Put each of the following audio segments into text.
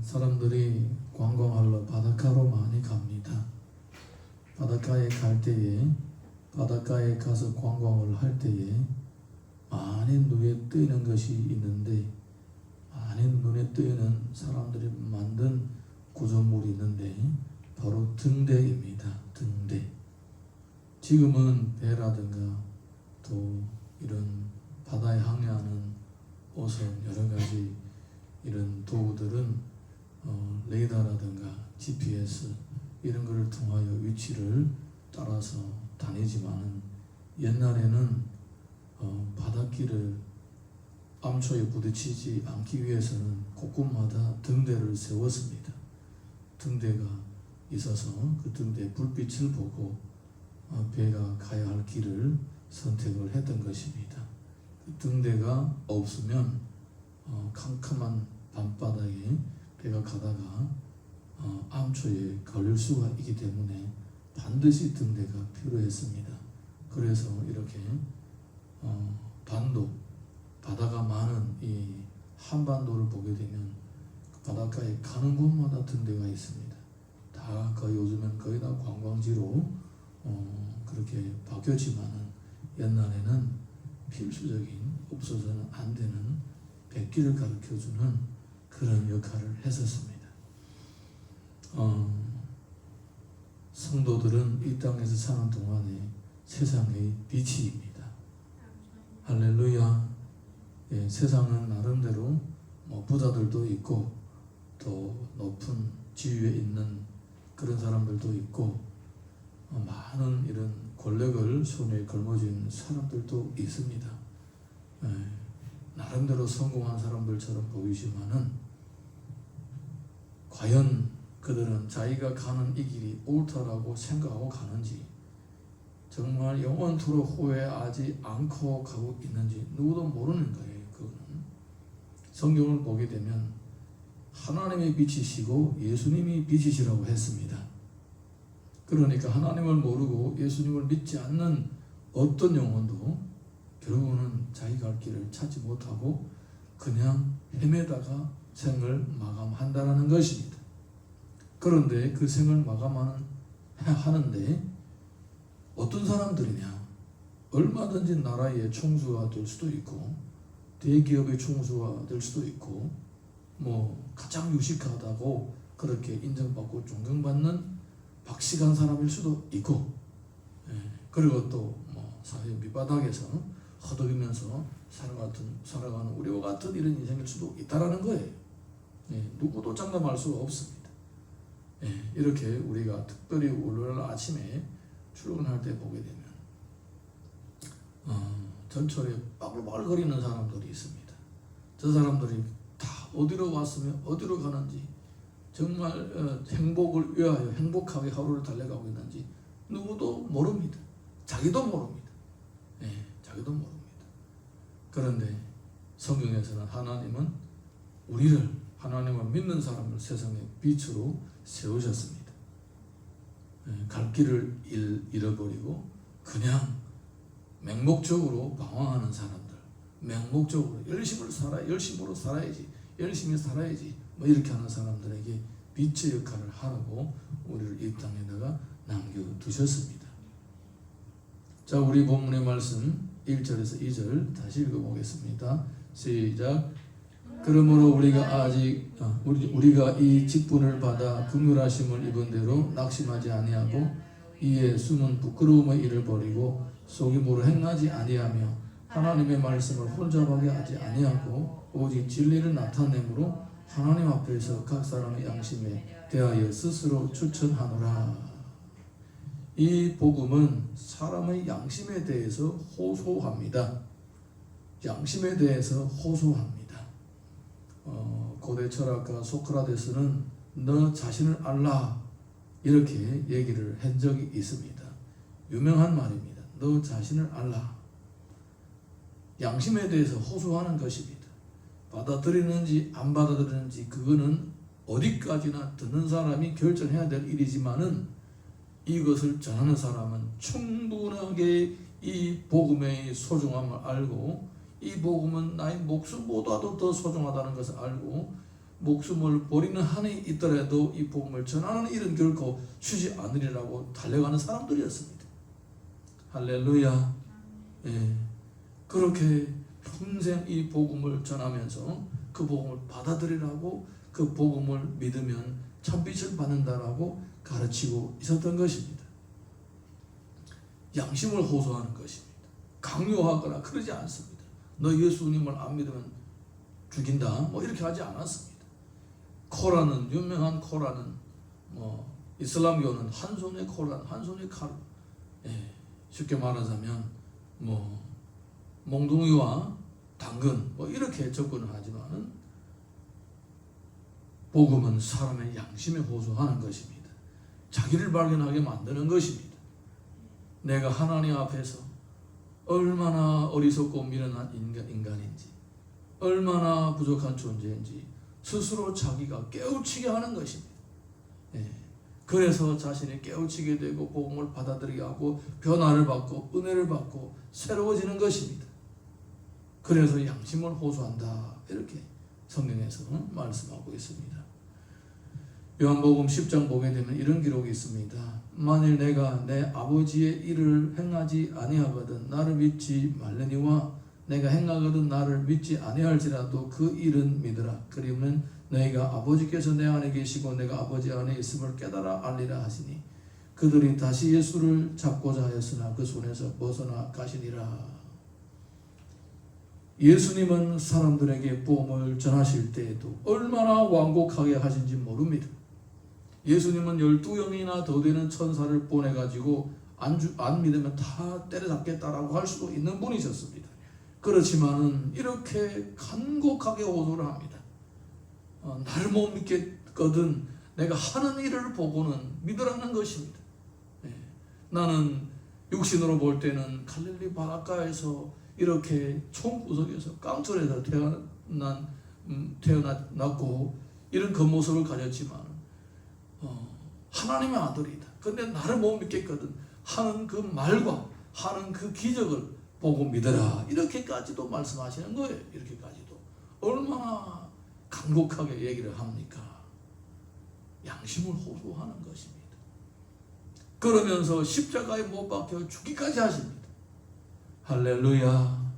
사람들이 관광하러 바닷가로 많이 갑니다. 바닷가에 갈 때에, 바닷가에 가서 관광을 할 때에 많이 눈에 띄는 것이 있는데, 많이 눈에 띄는 사람들이 만든 구조물이 있는데 바로 등대입니다. 등대. 지금은 배라든가 또 이런 바다에 항해하는 어선 여러 가지 이런 도구들은 레이더라든가 GPS 이런 것을 통하여 위치를 따라서 다니지만 옛날에는 바닷길을 암초에 부딪히지 않기 위해서는 곳곳마다 등대를 세웠습니다. 등대가 있어서 그 등대의 불빛을 보고 배가 가야 할 길을 선택을 했던 것입니다. 그 등대가 없으면 캄캄한 밤바다에 배가 가다가 암초에 걸릴 수가 있기 때문에 반드시 등대가 필요했습니다. 그래서 이렇게 반도, 바다가 많은 이 한반도를 보게 되면 바닷가에 가는 곳마다 등대가 있습니다. 다 요즘은 거의 다 관광지로 그렇게 바뀌었지만은 옛날에는 필수적인 없어서는 안 되는 백길을 가르쳐주는 그런 역할을 했었습니다. 성도들은 이 땅에서 사는 동안에 세상의 빛입니다. 할렐루야. 예, 세상은 나름대로 부자들도 있고 또 높은 지위에 있는 그런 사람들도 있고 많은 이런 권력을 손에 걸머쥔 사람들도 있습니다. 예, 나름대로 성공한 사람들처럼 보이지만은 과연 그들은 자기가 가는 이 길이 옳다라고 생각하고 가는지, 정말 영원토록 후회하지 않고 가고 있는지 누구도 모르는 거예요. 그거는 성경을 보게 되면 하나님의 빛이시고 예수님이 빛이시라고 했습니다. 그러니까 하나님을 모르고 예수님을 믿지 않는 어떤 영혼도 결국은 자기 갈 길을 찾지 못하고 그냥 헤매다가 생을 마감한다는 것입니다. 그런데 그 생을 마감하는데 어떤 사람들이냐, 얼마든지 나라의 총수가 될 수도 있고 대기업의 총수가 될 수도 있고 가장 유식하다고 그렇게 인정받고 존경받는 박식한 사람일 수도 있고, 그리고 또 사회 밑바닥에서 허덕이면서 살아가는 우리와 같은 이런 인생일 수도 있다라는 거예요. 누구도 장담할 수가 없습니다. 이렇게 우리가 특별히 월요일 아침에 출근할 때 보게 되면 전철에 빠글빠글거리는 사람들이 있습니다. 저 사람들이 다 어디로 왔으면 어디로 가는지, 정말 행복을 위하여 행복하게 하루를 달려가고 있는지 누구도 모릅니다. 자기도 모릅니다. 자기도 모릅니다. 그런데 성경에서는 하나님은 하나님을 믿는 사람을 세상의 빛으로 세우셨습니다. 갈 길을 잃어버리고 그냥 맹목적으로 방황하는 사람들, 맹목적으로 열심으로 살아야지, 열심히 살아야지 이렇게 하는 사람들에게 빛의 역할을 하라고 우리를 이 땅에다가 남겨두셨습니다. 자, 우리 본문의 말씀 1절에서 2절 다시 읽어보겠습니다. 시작. 그러므로 우리가 이 직분을 받아 긍휼하심을 입은 대로 낙심하지 아니하고 이에 숨은 부끄러움의 일을 버리고 속임으로 행하지 아니하며 하나님의 말씀을 혼잡하게 하지 아니하고 오직 진리를 나타내므로 하나님 앞에서 각 사람의 양심에 대하여 스스로 추천하노라. 이 복음은 사람의 양심에 대해서 호소합니다. 양심에 대해서 호소합니다. 고대 철학가 소크라테스는 너 자신을 알라 이렇게 얘기를 한 적이 있습니다. 유명한 말입니다. 너 자신을 알라. 양심에 대해서 호소하는 것입니다. 받아들이는지 안 받아들이는지 그거는 어디까지나 듣는 사람이 결정해야 될 일이지만은 이것을 전하는 사람은 충분하게 이 복음의 소중함을 알고 이 복음은 나의 목숨보다도 더 소중하다는 것을 알고 목숨을 버리는 한이 있더라도 이 복음을 전하는 일은 결코 쉬지 않으리라고 달려가는 사람들이었습니다. 할렐루야. 예. 그렇게 평생 이 복음을 전하면서 그 복음을 받아들이라고, 그 복음을 믿으면 참빛을 받는다라고 가르치고 있었던 것입니다. 양심을 호소하는 것입니다. 강요하거나 그러지 않습니다. 너 예수님을 안 믿으면 죽인다, 뭐 이렇게 하지 않았습니다. 코란은, 유명한 코란은 이슬람교는 한 손에 코란, 한 손에 칼. 예, 쉽게 말하자면 몽둥이와 당근 이렇게 접근을 하지만은 복음은 사람의 양심에 호소하는 것입니다. 자기를 발견하게 만드는 것입니다. 내가 하나님 앞에서 얼마나 어리석고 미련한 인간인지, 얼마나 부족한 존재인지 스스로 자기가 깨우치게 하는 것입니다. 예. 그래서 자신이 깨우치게 되고 복음을 받아들이게 하고 변화를 받고 은혜를 받고 새로워지는 것입니다. 그래서 양심을 호소한다, 이렇게 성경에서 말씀하고 있습니다. 요한복음 10장 보게 되면 이런 기록이 있습니다. 만일 내가 내 아버지의 일을 행하지 아니하거든 나를 믿지 말려니와 내가 행하거든 나를 믿지 아니할지라도 그 일은 믿으라. 그러면 너희가 아버지께서 내 안에 계시고 내가 아버지 안에 있음을 깨달아 알리라 하시니 그들이 다시 예수를 잡고자 하였으나 그 손에서 벗어나 가시니라. 예수님은 사람들에게 복음을 전하실 때에도 얼마나 완곡하게 하신지 모릅니다. 예수님은 12영이나 더 되는 천사를 보내가지고 안 믿으면 다 때려잡겠다라고 할 수도 있는 분이셨습니다. 그렇지만은 이렇게 간곡하게 호소를 합니다. 나를 못 믿겠거든 내가 하는 일을 보고는 믿으라는 것입니다. 나는 육신으로 볼 때는 갈릴리 바닷가에서 이렇게 총구석에서 깡촌에서 태어났고 이런 겉모습을 가졌지만 하나님의 아들이다. 근데 나를 못 믿겠거든 하는 그 말과 하는 그 기적을 보고 믿어라. 이렇게까지도 말씀하시는 거예요. 이렇게까지도. 얼마나 간곡하게 얘기를 합니까? 양심을 호소하는 것입니다. 그러면서 십자가에 못 박혀 죽기까지 하십니다. 할렐루야.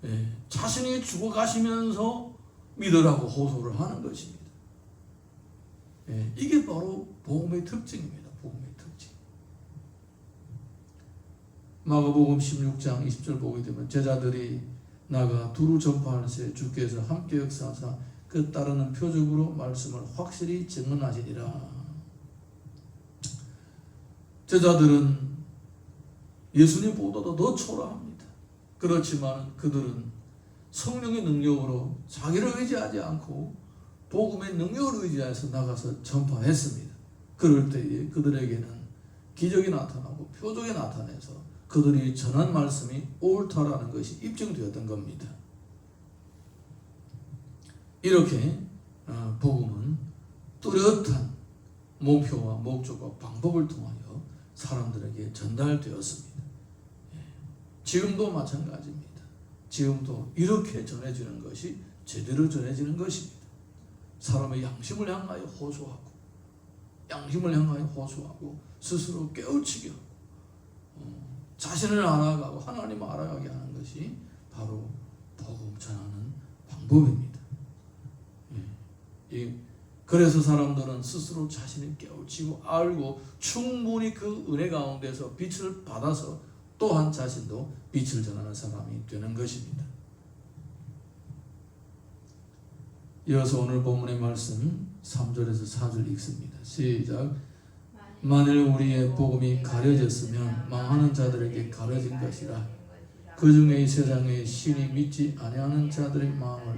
예, 자신이 죽어가시면서 믿으라고 호소를 하는 것입니다. 예, 이게 바로 복음의 특징입니다. 복음의 특징. 마가복음 16장 20절 보게 되면 제자들이 나가 두루 전파할새 주께서 함께 역사하사 그 따르는 표적으로 말씀을 확실히 증언하시리라. 제자들은 예수님보다도 더 초라합니다. 그렇지만 그들은 성령의 능력으로 자기를 의지하지 않고 복음의 능력을 의지해서 나가서 전파했습니다. 그럴 때에 그들에게는 기적이 나타나고 표적이 나타나서 그들이 전한 말씀이 옳다라는 것이 입증되었던 겁니다. 이렇게 복음은 뚜렷한 목표와 목적과 방법을 통하여 사람들에게 전달되었습니다. 지금도 마찬가지입니다. 지금도 이렇게 전해지는 것이 제대로 전해지는 것입니다. 사람의 양심을 향하여 호소하고 양심을 향하여 호소하고 스스로 깨우치게 하고 자신을 알아가고 하나님을 알아가게 하는 것이 바로 복음 전하는 방법입니다. 그래서 사람들은 스스로 자신을 깨우치고 알고 충분히 그 은혜 가운데서 빛을 받아서 또한 자신도 빛을 전하는 사람이 되는 것입니다. 이어서 오늘 본문의 말씀 3절에서 4절 읽습니다. 시작. 만일 우리의 복음이 가려졌으면 망하는 자들에게 가려진 것이라. 그 중에 이 세상의 신이 믿지 아니하는 자들의 마음을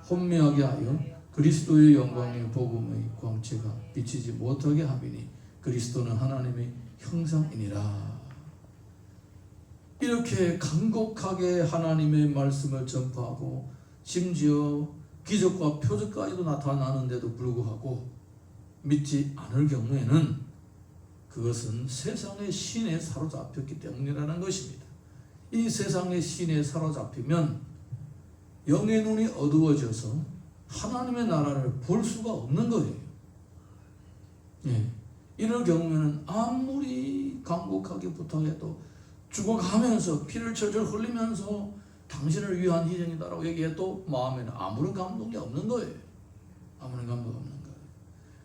혼미하게 하여 그리스도의 영광의 복음의 광채가 비치지 못하게 함이니 그리스도는 하나님의 형상이니라. 이렇게 간곡하게 하나님의 말씀을 전파하고 심지어 기적과 표적까지도 나타나는데도 불구하고 믿지 않을 경우에는 그것은 세상의 신에 사로잡혔기 때문이라는 것입니다. 이 세상의 신에 사로잡히면 영의 눈이 어두워져서 하나님의 나라를 볼 수가 없는 거예요. 예. 이럴 경우에는 아무리 간곡하게 부탁해도 죽어가면서 피를 철철 흘리면서 당신을 위한 희생이다라고 얘기해도 마음에는 아무런 감동이 없는 거예요. 아무런 감동이 없는 거예요.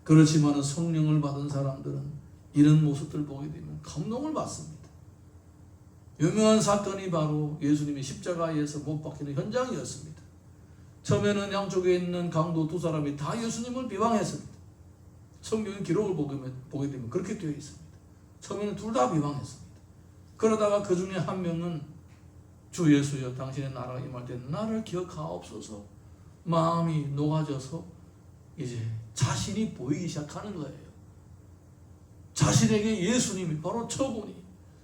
그렇지만 성령을 받은 사람들은 이런 모습들 보게 되면 감동을 받습니다. 유명한 사건이 바로 예수님이 십자가에서 못 박히는 현장이었습니다. 처음에는 양쪽에 있는 강도 두 사람이 다 예수님을 비방했습니다. 성경의 기록을 보게 되면 그렇게 되어 있습니다. 처음에는 둘 다 비방했습니다. 그러다가 그 중에 한 명은 주 예수여 당신의 나라가 임할 때 나를 기억하옵소서 마음이 녹아져서 이제 자신이 보이기 시작하는 거예요. 자신에게 예수님이 바로 저분이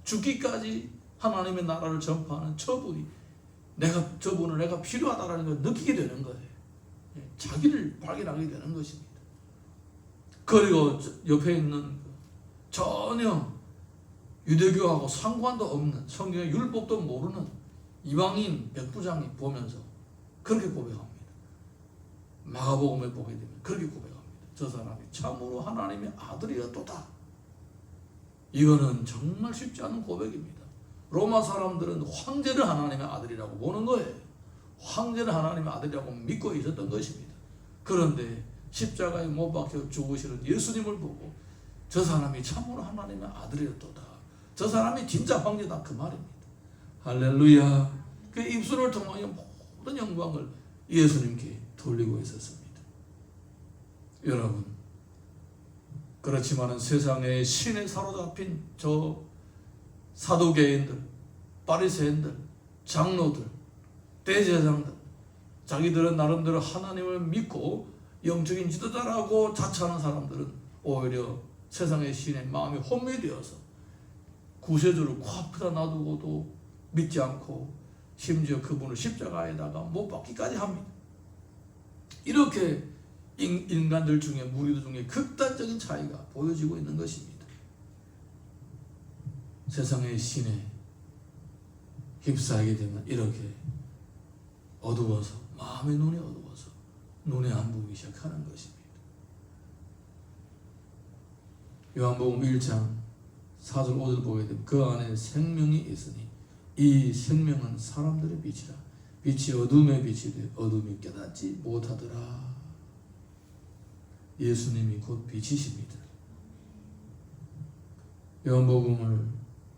죽기까지 하나님의 나라를 전파하는 저분이 저분을 내가 필요하다는 걸 느끼게 되는 거예요. 자기를 발견하게 되는 것입니다. 그리고 옆에 있는 전혀 유대교하고 상관도 없는 성경의 율법도 모르는 이방인 백부장이 보면서 그렇게 고백합니다. 마가복음에 보게 되면 그렇게 고백합니다. 저 사람이 참으로 하나님의 아들이었도다. 이거는 정말 쉽지 않은 고백입니다. 로마 사람들은 황제를 하나님의 아들이라고 보는 거예요. 황제를 하나님의 아들이라고 믿고 있었던 것입니다. 그런데 십자가에 못 박혀 죽으시는 예수님을 보고 저 사람이 참으로 하나님의 아들이었도다. 저 사람이 진짜 황제다 그 말입니다. 할렐루야. 그 입술을 통하여 모든 영광을 예수님께 돌리고 있었습니다. 여러분, 그렇지만은 세상의 신에 사로잡힌 저 사두개인들, 바리새인들, 장로들, 대제사장들, 자기들은 나름대로 하나님을 믿고 영적인 지도자라고 자처하는 사람들은 오히려 세상의 신에 마음이 혼미되어서 구세주를 코앞에다 놔두고도 믿지 않고 심지어 그분을 십자가에다가 못 박기까지 합니다. 이렇게 인간들 중에 무리들 중에 극단적인 차이가 보여지고 있는 것입니다. 세상의 신에 휩싸이게 되면 이렇게 어두워서 마음의 눈이 어두워서 눈에 안 보이기 시작하는 것입니다. 요한복음 1장 4절 5절 보게 되면 그 안에 생명이 있으니 이 생명은 사람들의 빛이라 빛이 어둠에 비치되 어둠이 깨닫지 못하더라. 예수님이 곧 빛이십니다. 요한복음을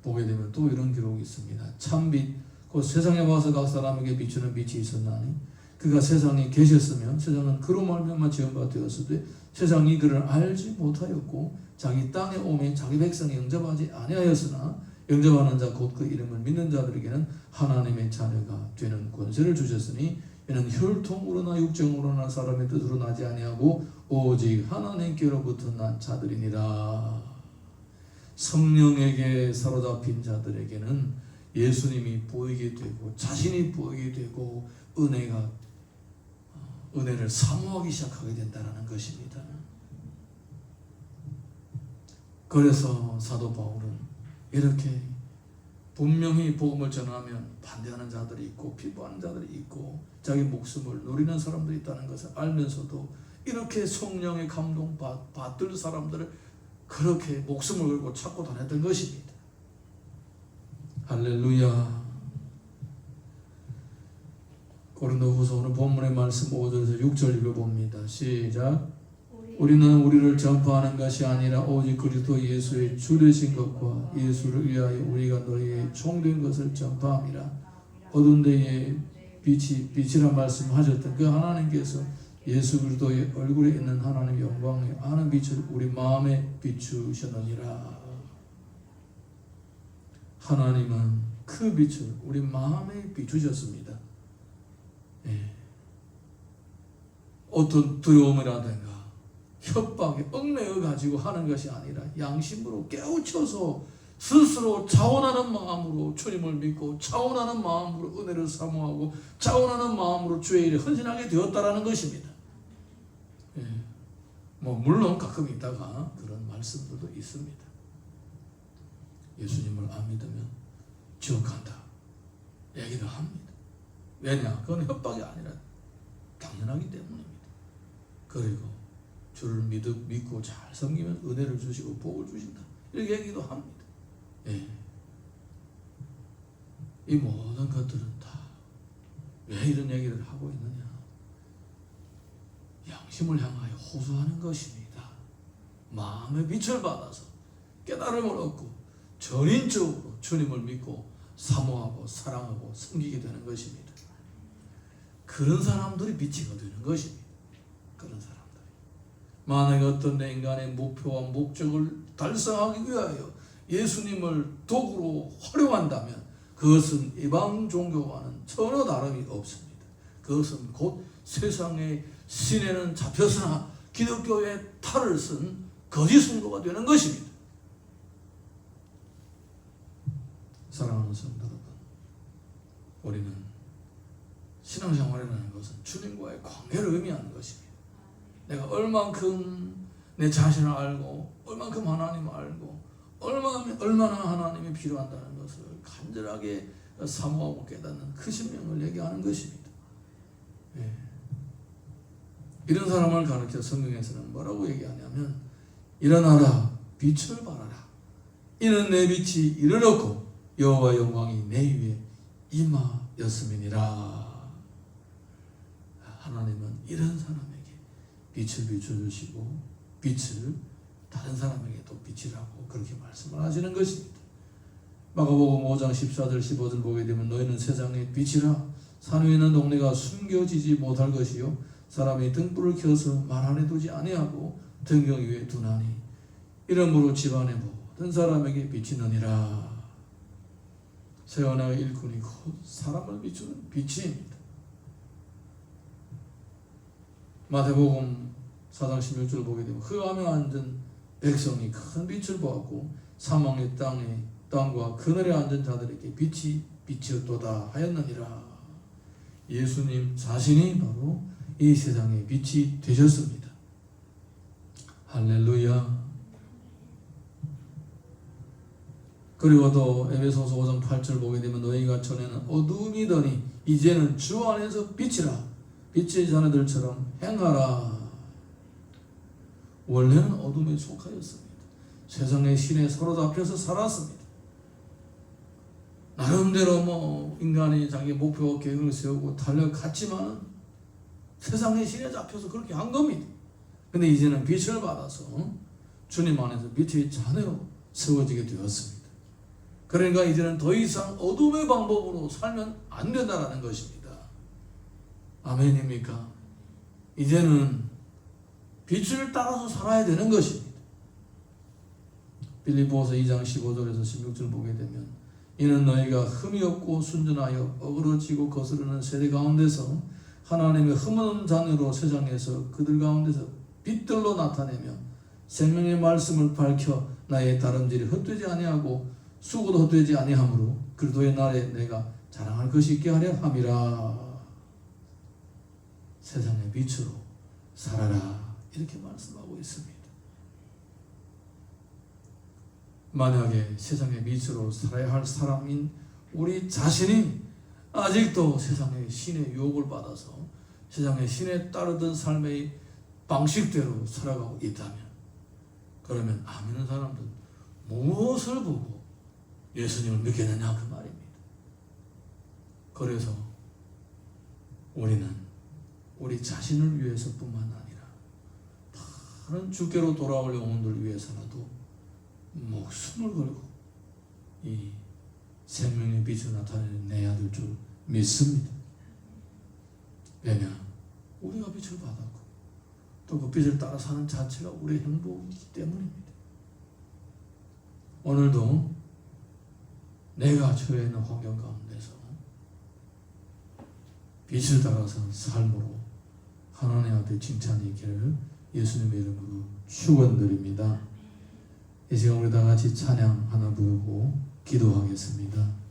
보게 되면 또 이런 기록이 있습니다. 참빛 곧 세상에 와서 각 사람에게 비추는 빛이 있었나니 그가 세상에 계셨으면 세상은 그로 말미암아 지은 바 되었으되 세상이 그를 알지 못하였고 자기 땅에 오매 자기 백성이 영접하지 아니하였으나 영접하는 자 곧 그 이름을 믿는 자들에게는 하나님의 자녀가 되는 권세를 주셨으니 이는 혈통으로나 육정으로나 사람의 뜻으로 나지 아니하고 오직 하나님께로부터 난 자들이니라. 성령에게 사로잡힌 자들에게는 예수님이 보이게 되고 자신이 보이게 되고 은혜를 사모하기 시작하게 된다는 것입니다. 그래서 사도 바울은 이렇게 분명히 복음을 전하면 반대하는 자들이 있고 비판하는 자들이 있고 자기 목숨을 노리는 사람들이 있다는 것을 알면서도 이렇게 성령의 감동 받을 사람들을 그렇게 목숨을 걸고 찾고 다녔던 것입니다. 할렐루야. 고린도후서 오늘 본문의 말씀 5절에서 6절 읽어봅니다. 시작. 우리는 우리를 전파하는 것이 아니라 오직 그리스도 예수의 주 되신 것과 예수를 위하여 우리가 너희의 종된 것을 전파함이라. 어두운 데에 빛이라 말씀하셨던 그 하나님께서 예수 그리스도의 얼굴에 있는 하나님의 영광에 아는 빛을 우리 마음에 비추셨느니라. 하나님은 그 빛을 우리 마음에 비추셨습니다. 어떤 두려움이라든가 협박에 얽매여 가지고 하는 것이 아니라 양심으로 깨우쳐서 스스로 자원하는 마음으로 주님을 믿고 자원하는 마음으로 은혜를 사모하고 자원하는 마음으로 주의 일에 헌신하게 되었다라는 것입니다. 물론 가끔 있다가 그런 말씀들도 있습니다. 예수님을 안 믿으면 지옥 간다 얘기를 합니다. 왜냐? 그건 협박이 아니라 당연하기 때문입니다. 그리고 주를 믿고 잘 섬기면 은혜를 주시고 복을 주신다. 이렇게 얘기도 합니다. 예. 이 모든 것들은 다 왜 이런 얘기를 하고 있느냐? 양심을 향하여 호소하는 것입니다. 마음의 빛을 받아서 깨달음을 얻고 전인적으로 주님을 믿고 사모하고 사랑하고 섬기게 되는 것입니다. 그런 사람들이 빛이 되는 것입니다. 그런 사람들이. 만약에 어떤 내 인간의 목표와 목적을 달성하기 위하여 예수님을 도구로 활용한다면 그것은 이방 종교와는 전혀 다름이 없습니다. 그것은 곧 세상의 신에는 잡혔으나 기독교의 탈을 쓴 거짓 성도가 되는 것입니다. 사랑하는 성도 여러분, 우리는 신앙생활이라는 것은 주님과의 관계를 의미하는 것입니다. 내가 얼만큼 내 자신을 알고 얼만큼 하나님을 알고 얼마나 하나님이 필요한다는 것을 간절하게 사모하고 깨닫는 그 신명을 얘기하는 것입니다. 예. 이런 사람을 가르쳐 성경에서는 뭐라고 얘기하냐면 일어나라 빛을 발하라 이는 내 빛이 이르렀고 여호와 영광이 내 위에 임하였음이니라. 하나님은 이런 사람에게 빛을 비춰주시고 빛을 다른 사람에게 또 빛이라고 그렇게 말씀을 하시는 것입니다. 마가복음 5장 14절 15절 보게 되면 너희는 세상의 빛이라 산 위에 있는 동네가 숨겨지지 못할 것이요 사람이 등불을 켜서 말 안에 두지 아니하고 등경 위에 두나니 이러므로 집안의 모든 사람에게 비치느니라. 새 언약의 일꾼이 곧 사람을 비추는 빛입니다. 마태복음 4장 16절 보게 되면 흑암에 앉은 백성이 큰 빛을 보았고 사망의 땅과 그늘에 앉은 자들에게 빛이 비치었도다 하였느니라. 예수님 자신이 바로 이 세상의 빛이 되셨습니다. 할렐루야. 그리고 또 에베소서 5장 8절 보게 되면 너희가 전에는 어둠이더니 이제는 주 안에서 빛이라 빛의 자녀들처럼 행하라. 원래는 어둠에 속하였습니다. 세상의 신에 사로잡혀서 살았습니다. 나름대로 인간이 자기 목표와 계획을 세우고 달려갔지만 세상의 신에 잡혀서 그렇게 한 겁니다. 근데 이제는 빛을 받아서 주님 안에서 빛의 자녀로 세워지게 되었습니다. 그러니까 이제는 더 이상 어둠의 방법으로 살면 안 된다는 것입니다. 아멘입니까? 이제는 빛을 따라서 살아야 되는 것입니다. 빌립보서 2장 15절에서 16절 보게 되면 이는 너희가 흠이 없고 순전하여 어그러지고 거스르는 세대 가운데서 하나님의 흠없는 자녀로 세상에서 그들 가운데서 빛들로 나타내며 생명의 말씀을 밝혀 나의 다름질이 헛되지 아니하고 수고도 헛되지 아니하므로 그리스도의 날에 내가 자랑할 것이 있게 하려 함이라. 세상의 빛으로 살아라 이렇게 말씀하고 있습니다. 만약에 세상의 빛으로 살아야 할 사람인 우리 자신이 아직도 세상의 신의 유혹을 받아서 세상의 신에 따르던 삶의 방식대로 살아가고 있다면 그러면 아멘은 사람들 무엇을 보고 예수님을 믿겠느냐 그 말입니다. 그래서 우리는 우리 자신을 위해서뿐만 아니라 다른 주께로 돌아올 영혼들 위해서라도 목숨을 걸고 이 생명의 빛을 나타내야 될 줄 믿습니다. 왜냐? 우리가 빛을 받았고 또 그 빛을 따라 사는 자체가 우리의 행복이기 때문입니다. 오늘도 내가 처해 있는 환경 가운데서 빛을 따라서 삶으로 하나님 앞에 칭찬이 있기를 예수님의 이름으로 축원드립니다. 이 시간 우리 다 같이 찬양 하나 부르고 기도하겠습니다.